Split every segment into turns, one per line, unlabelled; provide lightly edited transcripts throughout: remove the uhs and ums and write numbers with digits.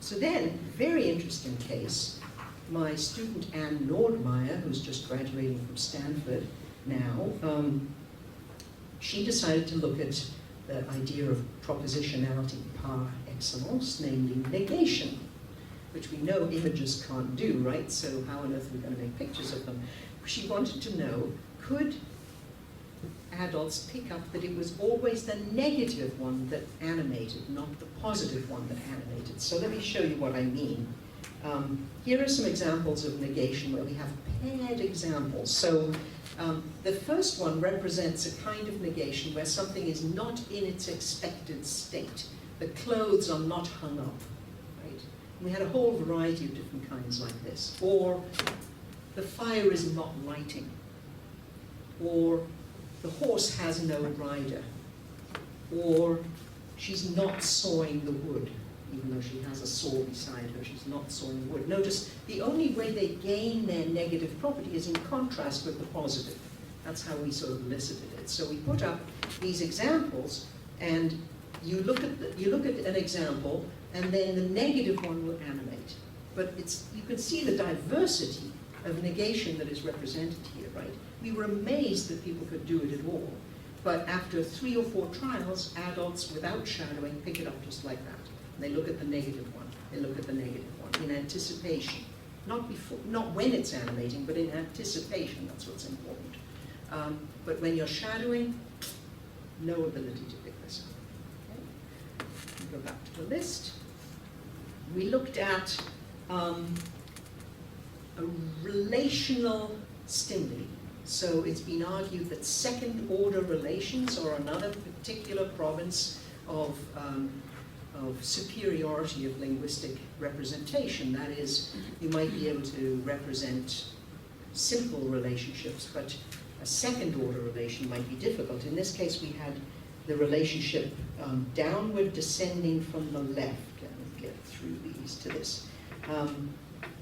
So then, very interesting case, my student Anne Nordmeyer, who's just graduating from Stanford now, she decided to look at the idea of propositionality par excellence, namely negation, which we know images can't do, right? So how on earth are we going to make pictures of them? She wanted to know, could adults pick up that it was always the negative one that animated, not the positive one that animated? So let me show you what I mean. Here are some examples of negation where we have paired examples. So the first one represents a kind of negation where something is not in its expected state. The clothes are not hung up, right? And we had a whole variety of different kinds like this. Or the fire is not lighting. Or the horse has no rider. Or she's not sawing the wood. Even though she has a saw beside her, she's not sawing wood. Notice, the only way they gain their negative property is in contrast with the positive. That's how we sort of elicited it. So we put up these examples, and you look at an example, and then the negative one will animate. But you can see the diversity of negation that is represented here, right? We were amazed that people could do it at all. But after 3 or 4 trials, adults without shadowing pick it up just like that. They look at the negative one. They look at the negative one in anticipation, not before, not when it's animating, but in anticipation. That's what's important. But when you're shadowing, no ability to pick this up. Okay. Go back to the list. We looked at a relational stimuli. So it's been argued that second-order relations are another particular province of superiority of linguistic representation. That is, you might be able to represent simple relationships, but a second-order relation might be difficult. In this case, we had the relationship downward descending from the left. Let me get through these to this.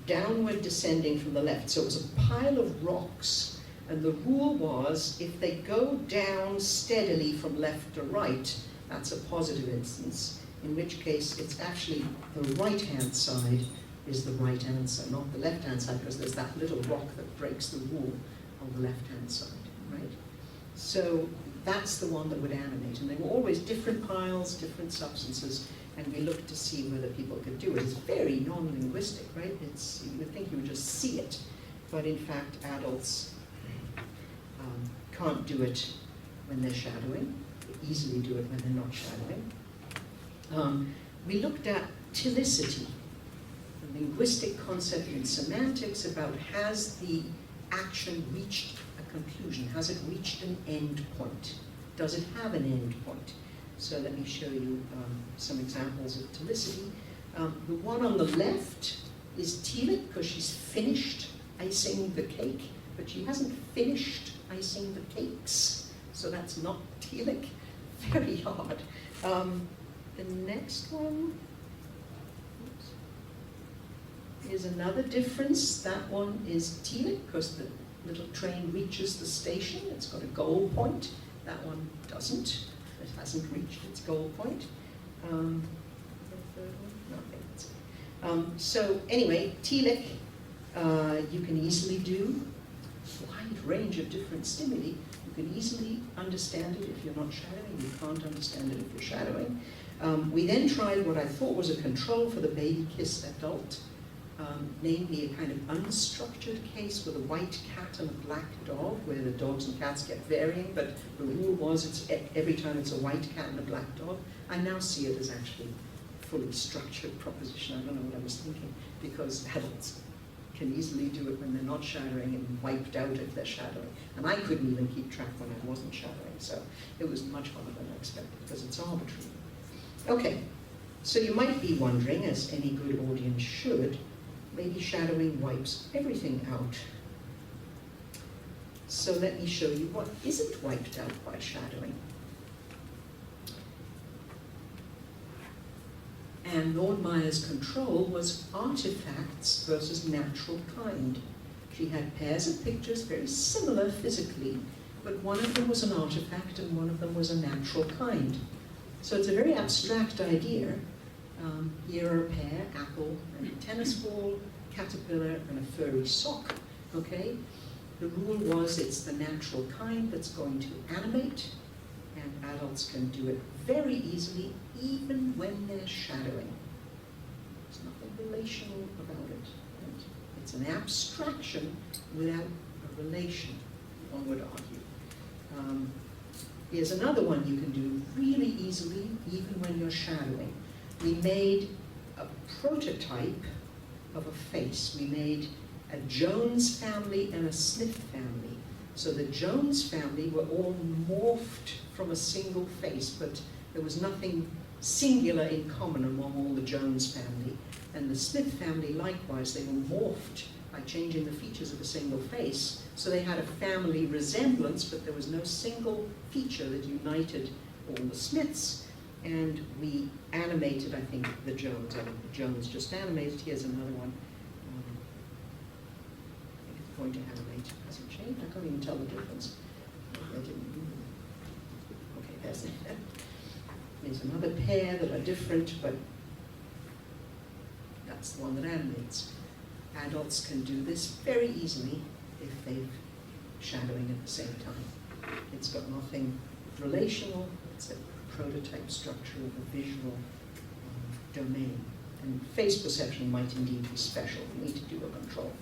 Downward descending from the left. So it was a pile of rocks, and the rule was if they go down steadily from left to right, that's a positive instance. In which case, it's actually the right-hand side is the right answer, not the left-hand side, because there's that little rock that breaks the rule on the left-hand side, right? So that's the one that would animate. And they were always different piles, different substances, and we looked to see whether people could do it. It's very non-linguistic, right? You would think you would just see it, but in fact, adults can't do it when they're shadowing. They easily do it when they're not shadowing. We looked at telicity, the linguistic concept in semantics about has the action reached a conclusion? Has it reached an end point? Does it have an end point? So let me show you some examples of telicity. The one on the left is telic because she's finished icing the cake, but she hasn't finished icing the cakes. So that's not telic. Very odd. The next one is another difference. That one is telic because the little train reaches the station. It's got a goal point. That one doesn't. It hasn't reached its goal point. The third one? Okay, that's it. So anyway, telic, you can easily do a wide range of different stimuli. You can easily understand it if you're not shadowing. You can't understand it if you're shadowing. We then tried what I thought was a control for the baby kiss adult, namely a kind of unstructured case with a white cat and a black dog, where the dogs and cats get varying, but the rule was it's every time it's a white cat and a black dog. I now see it as actually a fully structured proposition. I don't know what I was thinking, because adults can easily do it when they're not shadowing and wiped out if they're shadowing. And I couldn't even keep track when I wasn't shadowing, so it was much harder than I expected because it's arbitrary. Okay, so you might be wondering, as any good audience should, maybe shadowing wipes everything out. So let me show you what isn't wiped out by shadowing. And Nordmeyer's control was artifacts versus natural kind. She had pairs of pictures very similar physically, but one of them was an artifact and one of them was a natural kind. So it's a very abstract idea, Here are a pair, apple and a tennis ball, caterpillar and a furry sock, okay? The rule was it's the natural kind that's going to animate, and adults can do it very easily, even when they're shadowing. There's nothing relational about it. Right? It's an abstraction without a relation, one would argue. Here's another one you can do really easily, even when you're shadowing. We made a prototype of a face. We made a Jones family and a Smith family. So the Jones family were all morphed from a single face, but there was nothing singular in common among all the Jones family. And the Smith family, likewise, they were morphed by changing the features of a single face. So they had a family resemblance, but there was no single feature that united all the Smiths. And we animated, I think, the Jones. I think the Jones just animated. Here's another one. I think it's going to animate. Has it changed? I can't even tell the difference. I didn't. Okay, there's it. There's another pair that are different, but that's the one that animates. Adults can do this very easily if they're shadowing at the same time. It's got nothing relational. It's a prototype structure of a visual domain. And face perception might indeed be special. We need to do a control.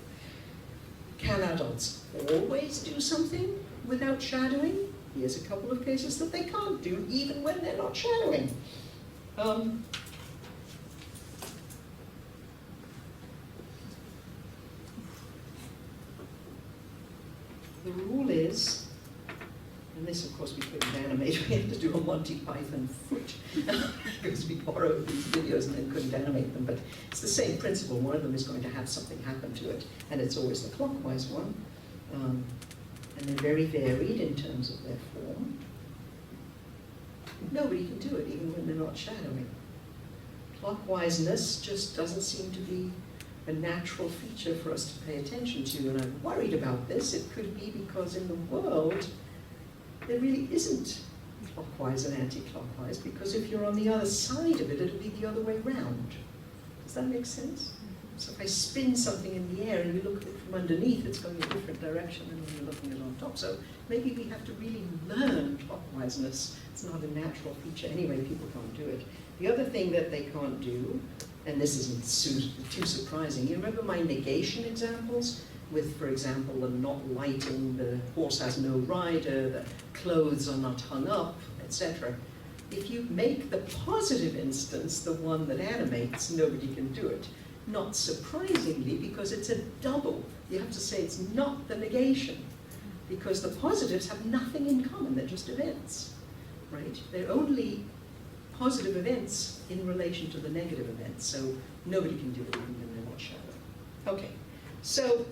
Can adults always do something without shadowing? Here's a couple of cases that they can't do even when they're not shadowing. The rule is, and this of course we couldn't animate, we had to do a Monty Python foot because we borrowed these videos and then couldn't animate them, but it's the same principle. One of them is going to have something happen to it, and it's always the clockwise one. And they're very varied in terms of their form. Nobody can do it, even when they're not shadowing. Clockwise-ness just doesn't seem to be a natural feature for us to pay attention to, and I'm worried about this. It could be because in the world, there really isn't clockwise and anti-clockwise, because if you're on the other side of it, it'll be the other way round. Does that make sense? So if I spin something in the air and you look at it from underneath, it's going in a different direction than when you're looking at it on top. So maybe we have to really learn clockwise-ness. It's not a natural feature. Anyway, people can't do it. The other thing that they can't do, and this isn't too surprising, you remember my negation examples? With, for example, the not lighting, the horse has no rider, the clothes are not hung up, etc. If you make the positive instance the one that animates, nobody can do it. Not surprisingly, because it's a double. You have to say it's not the negation, because the positives have nothing in common, they're just events, right? They're only positive events in relation to the negative events, so nobody can do it even when they're not shadowing. Okay, so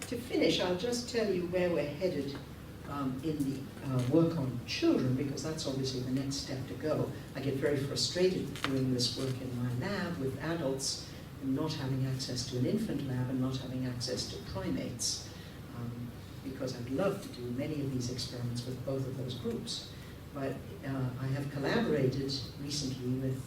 to finish, I'll just tell you where we're headed in the work on children, because that's obviously the next step to go. I get very frustrated doing this work in my lab with adults and not having access to an infant lab and not having access to primates, because I'd love to do many of these experiments with both of those groups. But I have collaborated recently with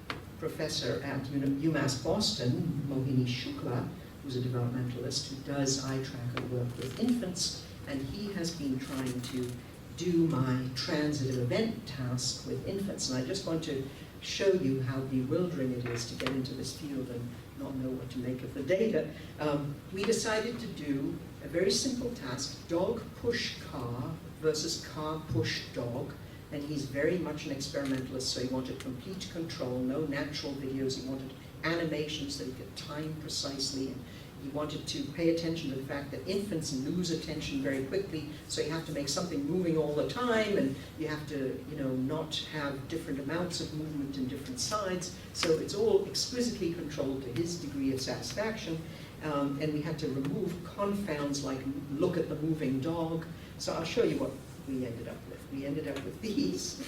a professor at UMass Boston, Mohini Shukla, who's a developmentalist who does eye tracker work with infants, and he has been trying to do my transitive event task with infants. And I just want to show you how bewildering it is to get into this field and not know what to make of the data. We decided to do a very simple task, dog push car versus car push dog. And he's very much an experimentalist, so he wanted complete control, no natural videos. He wanted animations that he could time precisely. And he wanted to pay attention to the fact that infants lose attention very quickly, so you have to make something moving all the time, and you have to, not have different amounts of movement in different sides. So it's all exquisitely controlled to his degree of satisfaction. And we had to remove confounds like look at the moving dog. So I'll show you what we ended up with. We ended up with these.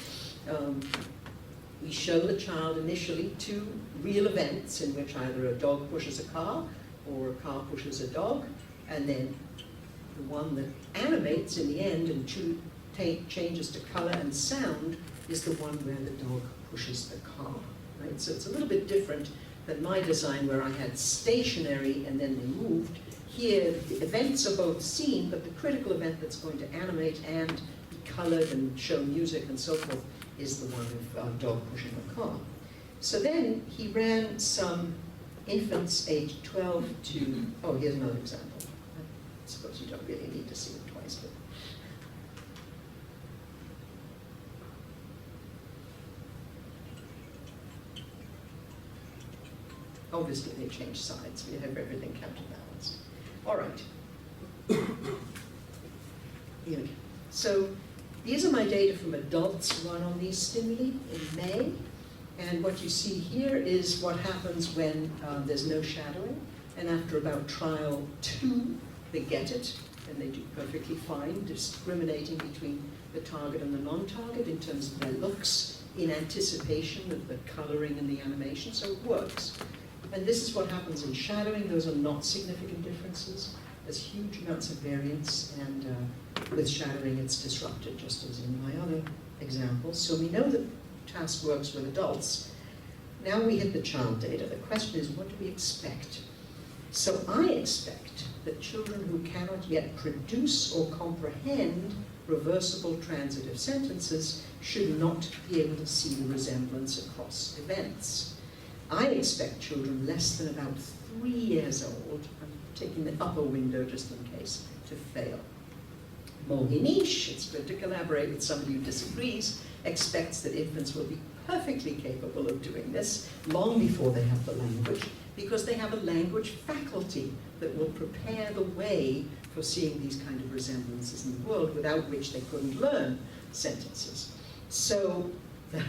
We show the child initially two real events in which either a dog pushes a car or a car pushes a dog, and then the one that animates in the end and changes to color and sound is the one where the dog pushes the car. right? So it's a little bit different than my design where I had stationary and then they moved. Here, the events are both seen, but the critical event that's going to animate and be colored and show music and so forth is the one of a dog pushing a car. So then he ran some infants aged 12 to, oh, here's another example. I suppose you don't really need to see it twice, but. Obviously they changed sides, we have everything counterbalanced. All right. Here we go. So these are my data from adults run on these stimuli in May. And what you see here is what happens when there's no shadowing. And after about trial 2, they get it, and they do perfectly fine, discriminating between the target and the non-target in terms of their looks, in anticipation of the coloring and the animation, so it works. And this is what happens in shadowing. Those are not significant differences. There's huge amounts of variance, and with shadowing it's disrupted, just as in my other examples. So we know that task works with adults. Now we hit the child data. The question is, what do we expect? So I expect that children who cannot yet produce or comprehend reversible transitive sentences should not be able to see the resemblance across events. I expect children less than about 3 years old, I'm taking the upper window just in case, to fail. Mohinish, it's good to collaborate with somebody who disagrees, expects that infants will be perfectly capable of doing this long before they have the language, because they have a language faculty that will prepare the way for seeing these kind of resemblances in the world, without which they couldn't learn sentences. So the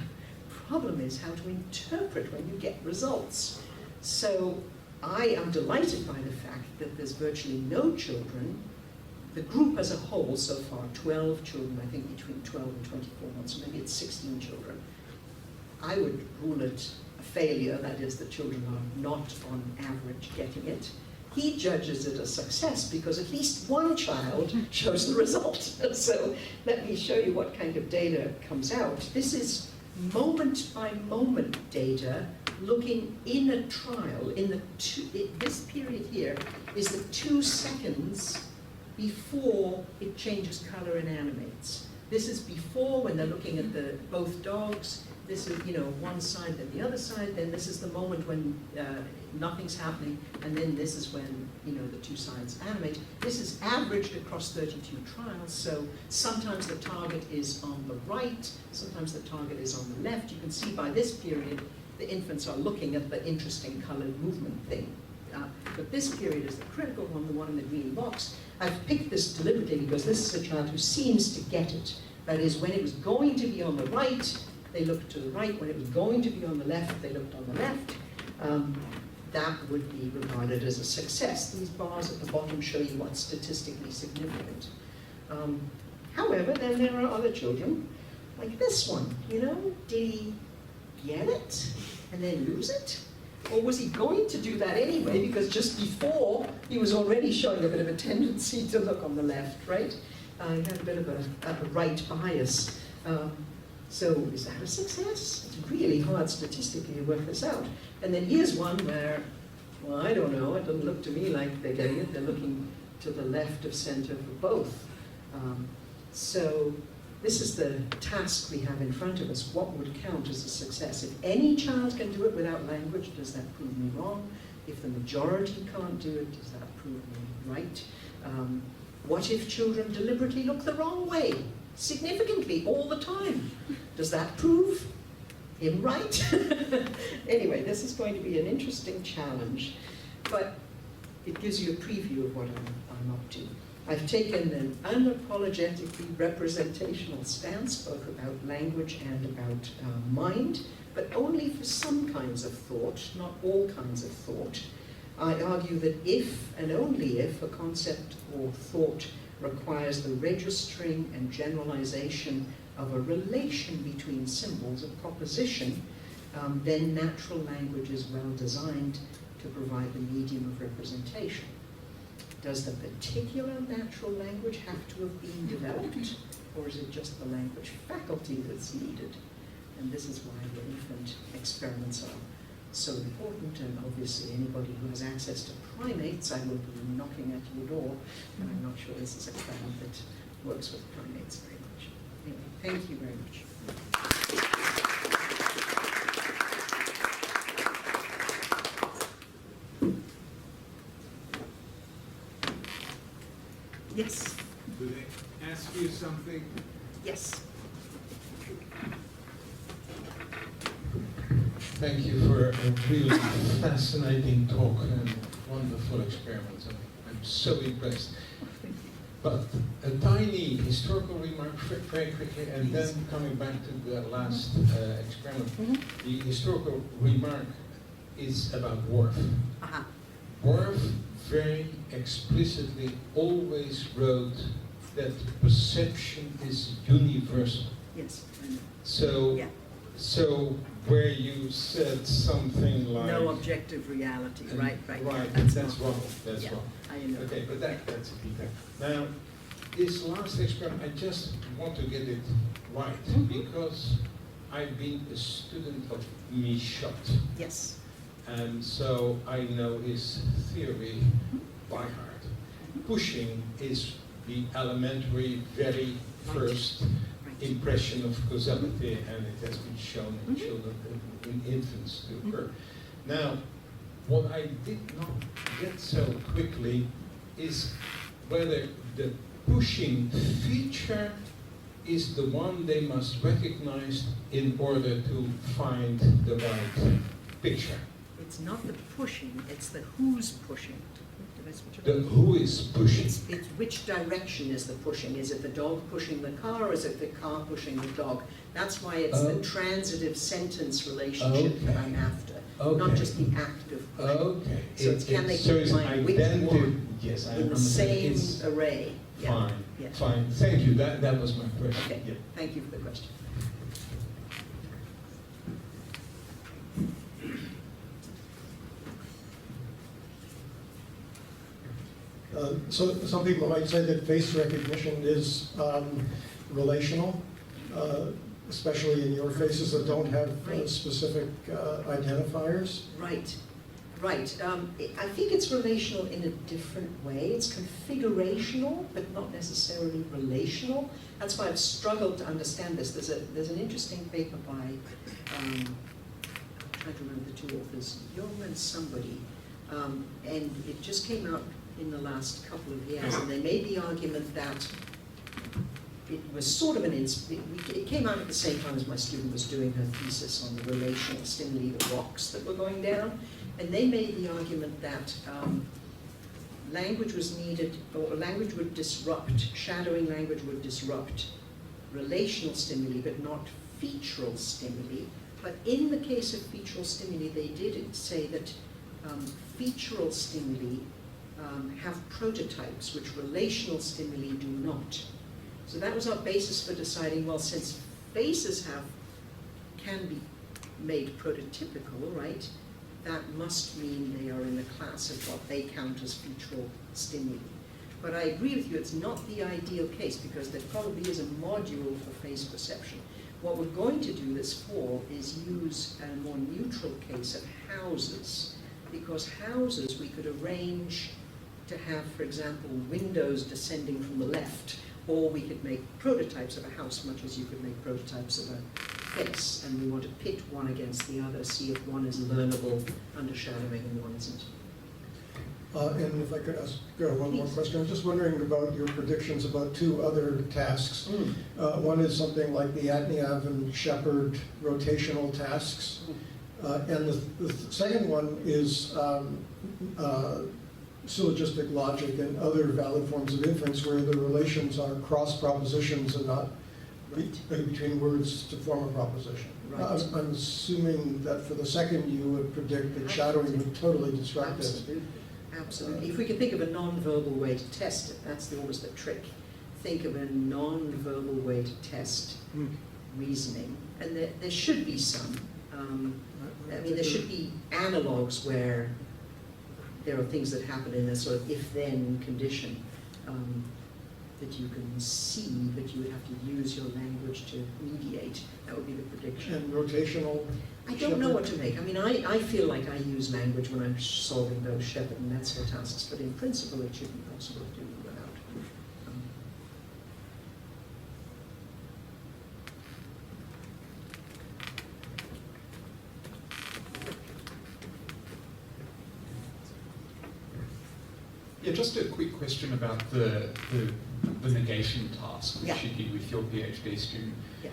problem is how to interpret when you get results. So I am delighted by the fact that there's virtually no children. The group as a whole so far, 12 children, I think between 12 and 24 months, so maybe it's 16 children. I would rule it a failure, that is, the children are not on average getting it. He judges it a success because at least one child shows the result. So let me show you what kind of data comes out. This is moment by moment data looking in a trial. This period here is the 2 seconds before it changes color and animates. This is before, when they're looking at both dogs. This is, one side then the other side. Then this is the moment when nothing's happening, and then this is when, the 2 sides animate. This is averaged across 32 trials, so sometimes the target is on the right, sometimes the target is on the left. You can see by this period, the infants are looking at the interesting colored movement thing. But this period is the critical one, the one in the green box. I've picked this deliberately because this is a child who seems to get it. That is, when it was going to be on the right, they looked to the right. When it was going to be on the left, they looked on the left. That would be regarded as a success. These bars at the bottom show you what's statistically significant. However, then there are other children, like this one. Did he get it and then lose it? Or was he going to do that anyway, because just before he was already showing a bit of a tendency to look on the left, right? He had a bit of a right bias. So is that a success? It's really hard statistically to work this out. And then here's one where, well, I don't know, it doesn't look to me like they're getting it. They're looking to the left of center for both. So this is the task we have in front of us. What would count as a success? If any child can do it without language, does that prove me wrong? If the majority can't do it, does that prove me right? What if children deliberately look the wrong way, significantly, all the time? Does that prove him right? Anyway, this is going to be an interesting challenge, but it gives you a preview of what I'm up to. I've taken an unapologetically representational stance, both about language and about mind, but only for some kinds of thought, not all kinds of thought. I argue that if and only if a concept or thought requires the registering and generalization of a relation between symbols, a proposition, then natural language is well designed to provide the medium of representation. Does the particular natural language have to have been developed, or is it just the language faculty that's needed? And this is why the infant experiments are so important, and obviously anybody who has access to primates, I will be knocking at your door, and I'm not sure this is a crowd that works with primates very much. Anyway, thank you very much. Yes.
Do they ask you something?
Yes.
Thank you for a really fascinating talk and wonderful experiment. I'm so impressed. But a tiny historical remark very quickly, and then coming back to the last experiment. The historical remark is about Worf. Worf very explicitly always wrote that perception is universal.
Yes.
So,
Yeah.
so where you said something like
No objective reality, right?
Right, that's wrong. That's wrong.
I know.
Okay, but that's a detail. Now, this last experiment, I just want to get it right because I've been a student of Michaud.
Yes.
And so I know his theory by heart. Pushing is the elementary, very first impression of causality, and it has been shown in children, in infants to occur. Now, what I did not get so quickly is whether the pushing feature is the one they must recognize in order to find the right picture.
It's not the pushing, it's the who's pushing.
The who is pushing.
It's which direction is the pushing. Is it the dog pushing the car, or is it the car pushing the dog? That's why it's the transitive sentence relationship that I'm after, not just the act of pushing.
Okay.
So it's can they find which one
yes, I
in the same
it's
array.
Fine,
Yeah.
fine. Thank you. That was my question.
Okay,
Yeah.
thank you for the question.
So some people might say that face recognition is relational, especially in your faces that don't have specific identifiers.
Right, right. I think it's relational in a different way. It's configurational, but not necessarily relational. That's why I've struggled to understand this. There's an interesting paper by, I'm trying to remember the two authors, Jung and somebody, and it just came out in the last couple of years, and they made the argument that it was sort of it came out at the same time as my student was doing her thesis on the relational stimuli, the rocks that were going down, and they made the argument that language was needed, or language would disrupt, shadowing language would disrupt relational stimuli, but not featural stimuli. But in the case of featural stimuli, they did say that featural stimuli have prototypes, which relational stimuli do not. So that was our basis for deciding, well, since faces can be made prototypical, right, that must mean they are in the class of what they count as featural stimuli. But I agree with you, it's not the ideal case, because there probably is a module for face perception. What we're going to do this for is use a more neutral case of houses, because houses we could arrange to have, for example, windows descending from the left, or we could make prototypes of a house much as you could make prototypes of a face, and we want to pit one against the other, see if one is learnable under shadowing and one isn't.
And if I could ask one more question, I was just wondering about your predictions about two other tasks. One is something like the Atniav and Shepard rotational tasks, and the second one is syllogistic logic and other valid forms of inference where the relations are cross propositions and not between words to form a proposition.
Right.
I'm assuming that for the second you would predict that shadowing would totally disrupt it.
Absolutely. Absolutely. If we could think of a non-verbal way to test it, that's always the trick. Think of a non-verbal way to test reasoning. And there should be some. I mean, there should be analogs where there are things that happen in a sort of if-then condition. that you can see, but you would have to use your language to mediate. That would be the prediction.
And rotational?
I don't know what to make. I mean, I feel like I use language when I'm solving those Shepherd and Metzger tasks, but in principle it should be possible to do without.
Yeah, just a quick question about the negation task which
Yeah.
you did with your PhD student.
Yeah.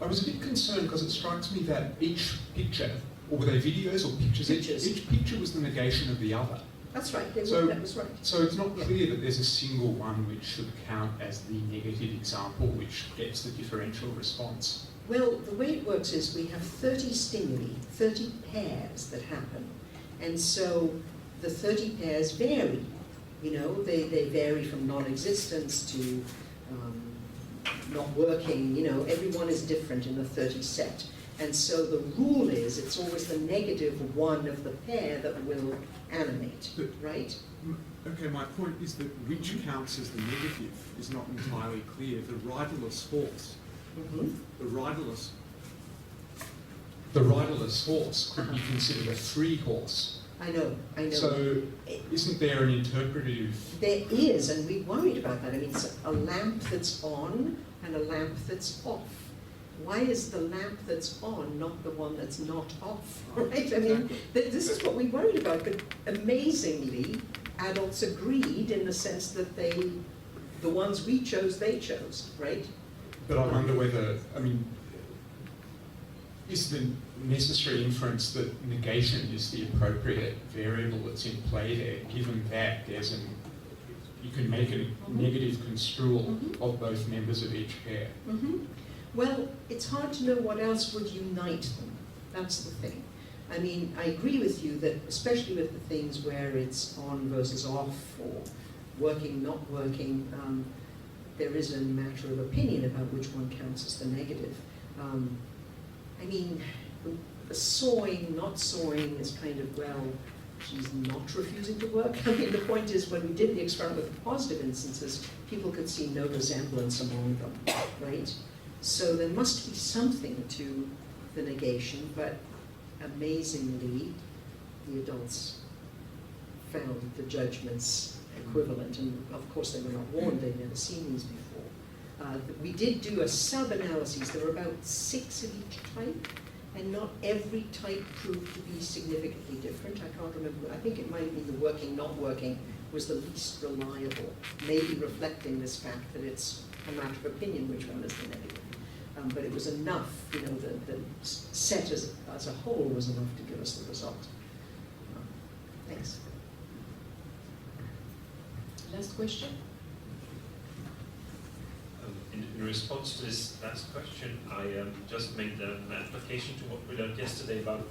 I was a bit concerned because it strikes me that each picture, or were they videos or pictures?
Pictures.
Each picture was the negation of the other.
That's right,
So-
that was right.
So it's not clear that there's a single one which should count as the negative example which gets the differential response.
Well, the way it works is we have 30 stimuli, 30 pairs that happen. And so the 30 pairs vary. You know, they vary from non-existence to not working. You know, everyone is different in the 30 set. And so the rule is it's always the negative one of the pair that will animate, right?
Okay, my point is that which counts as the negative is not entirely clear. The riderless horse, the riderless.
The riderless horse could be considered a free horse.
I know.
So isn't there an interpretive...
There is, and we worried about that. I mean, it's a lamp that's on and a lamp that's off. Why is the lamp that's on not the one that's not off, right? I mean, this is what we worried about, but amazingly, adults agreed in the sense that the ones we chose, they chose, right?
But I wonder whether, I mean, is the necessary inference that negation is the appropriate variable that's in play there, given that there's you can make a negative construal of both members of each pair?
Well, it's hard to know what else would unite them. That's the thing. I mean, I agree with you that, especially with the things where it's on versus off, or working, not working, there is a matter of opinion about which one counts as the negative. I mean, the sawing, not sawing is kind of, well, she's not refusing to work. I mean, the point is, when we did the experiment with the positive instances, people could see no resemblance among them, right? So there must be something to the negation, but amazingly, the adults found the judgments equivalent, and of course they were not warned, they'd never seen these before. We did do a sub-analysis. There were about 6 of each type, and not every type proved to be significantly different. I can't remember. I think it might have been the working, not working was the least reliable, maybe reflecting this fact that it's a matter of opinion which one is the negative. But it was enough, you know, the set as a whole was enough to give us the result. Thanks.
Last question?
In response to this last question, I just made an application to what we learned yesterday about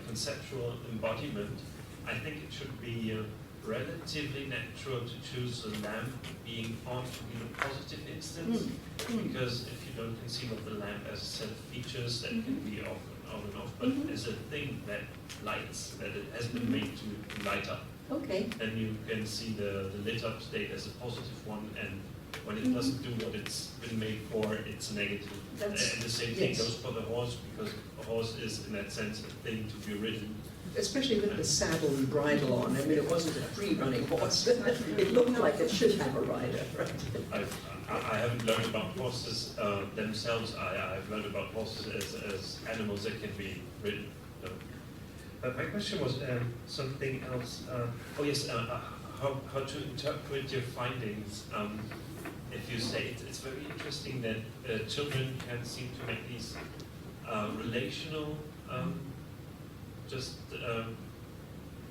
conceptual embodiment. I think it should be relatively natural to choose a lamp being on to be the positive instance, because if you don't conceive of the lamp as a set of features that can be on and off, but as a thing that lights, that it has been made to light up.
Okay.
And you can see the lit up state as a positive one, and when it doesn't do what it's been made for, it's negative. And the same thing goes for the horse, because a horse is in that sense a thing to be ridden.
Especially with the saddle and bridle on. I mean, it wasn't a free-running horse. It looked like it should have a rider, right?
I haven't learned about horses themselves. I've learned about horses as animals that can be ridden. But my question was something else. Oh yes, how to interpret your findings. If you say it's very interesting that children can seem to make these relational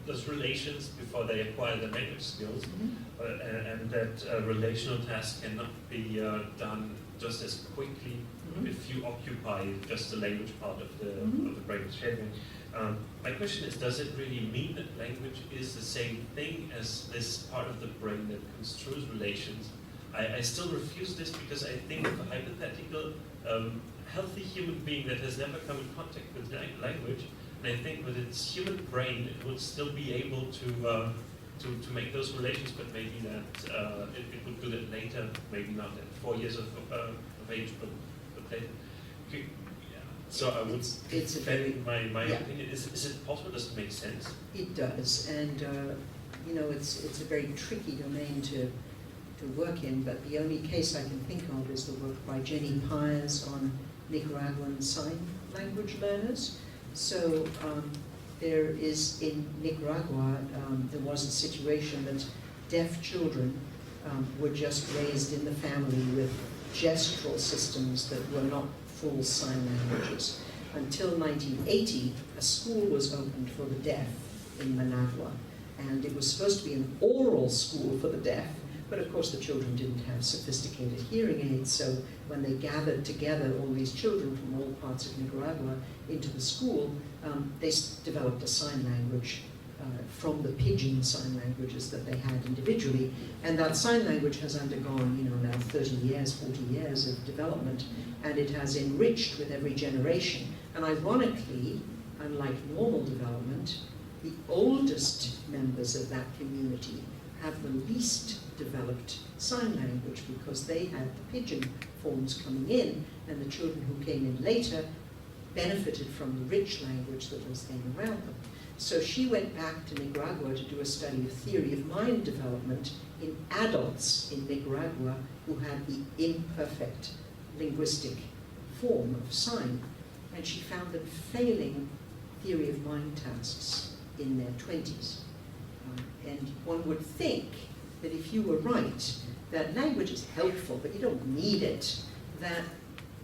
those relations before they acquire the language skills, and that relational tasks cannot be done just as quickly if you occupy just the language part of the brain shaping. My question is, does it really mean that language is the same thing as this part of the brain that construes relations? I still refuse this because I think of a hypothetical healthy human being that has never come in contact with language. And I think with its human brain, it would still be able to to make those relations, but maybe that it would do that later, maybe not at 4 years of age, but later. Yeah. So I would
It's a very-
defend my
yeah.
opinion. Is it possible? Does it make sense?
It does, and you know, it's a very tricky domain to work in, but the only case I can think of is the work by Jenny Pyers on Nicaraguan sign language learners. So there is, in Nicaragua, there was a situation that deaf children were just raised in the family with gestural systems that were not full sign languages. Until 1980, a school was opened for the deaf in Managua, and it was supposed to be an oral school for the deaf, but of course the children didn't have sophisticated hearing aids, so when they gathered together, all these children from all parts of Nicaragua, into the school, they developed a sign language from the pidgin sign languages that they had individually, and that sign language has undergone, you know, now 30 years, 40 years of development, and it has enriched with every generation. And ironically, unlike normal development, the oldest members of that community have the least developed sign language because they had the pidgin forms coming in, and the children who came in later benefited from the rich language that was then around them. So she went back to Nicaragua to do a study of theory of mind development in adults in Nicaragua who had the imperfect linguistic form of sign, and she found them failing theory of mind tasks in their 20s. And one would think that if you were right, that language is helpful, but you don't need it, that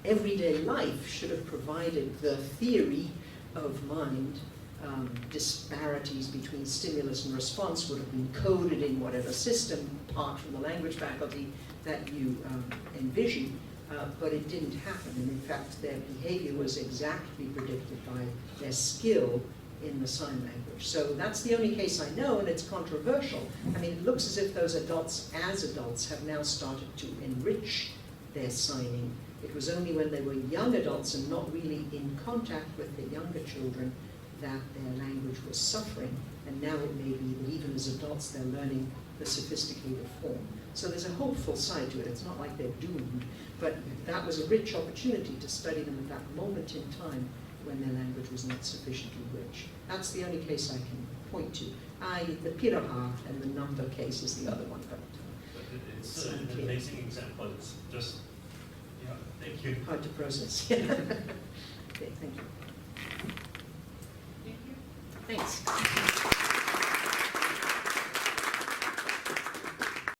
everyday life should have provided the theory of mind. Disparities between stimulus and response would have been coded in whatever system, apart from the language faculty, that you envision, but it didn't happen. And in fact, their behavior was exactly predicted by their skill in the sign language. So that's the only case I know, and it's controversial. I mean, it looks as if those adults, as adults, have now started to enrich their signing. It was only when they were young adults and not really in contact with the younger children that their language was suffering, and now it may be that even as adults they're learning the sophisticated form. So there's a hopeful side to it. It's not like they're doomed, but that was a rich opportunity to study them at that moment in time when their language was not sufficiently rich. That's the only case I can point to. The Piraha and the number case is the other one, but
It's an amazing example. It's just, yeah, thank you.
hard to process. Okay, thank you. Thanks.